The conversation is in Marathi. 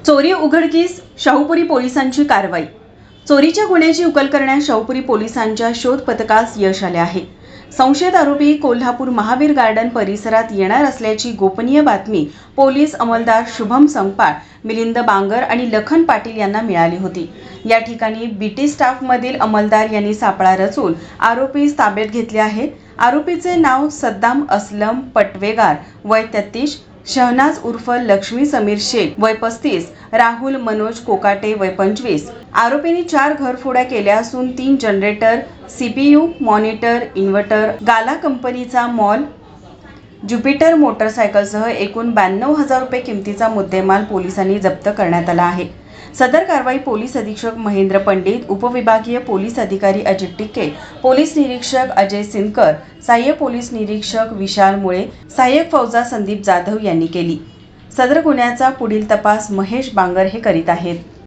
चोरी उघडकीस, शाहूपुरी पोलिसांची कारवाई। चोरीच्या गुन्ह्याची उकल करण्यात शाहूपुरी पोलिसांच्या शोध पथकास यश आले आहे। संशयित आरोपी कोल्हापूर महावीर गार्डन परिसरात येणार असल्याची गोपनीय बातमी पोलीस अंमलदार शुभम संगपाळ, मिलिंद बांगर आणि लखन पाटील यांना मिळाली होती। या ठिकाणी बीटी स्टाफमधील अंमलदार यांनी सापळा रचून आरोपीस ताब्यात घेतले आहे। आरोपीचे नाव सद्दाम असलम पटवेगार वय 33, शहनाज उर्फ लक्ष्मी समीर शेख वय 35, राहुल मनोज कोकाटे वय 25। आरोपींनी 4 घरफोड्या केल्या असून 3 जनरेटर, CPU, मॉनिटर, इन्व्हर्टर, गाला कंपनीचा मॉल, ज्युपिटर मोटरसायकलसह एकूण 92,000 रुपये किमतीचा मुद्देमाल पोलिसांनी जप्त करण्यात आला आहे। सदर कारवाई पोलीस अधीक्षक महेंद्र पंडित, उपविभागीय पोलीस अधिकारी अजित टिक्के, पोलीस निरीक्षक अजय सिनकर, सहाय्यक पोलीस निरीक्षक विशाल मुळे, सहाय्यक फौजा संदीप जाधव यांनी केली। सदर गुन्ह्याचा पुढील तपास महेश बांगर हे करीत आहेत।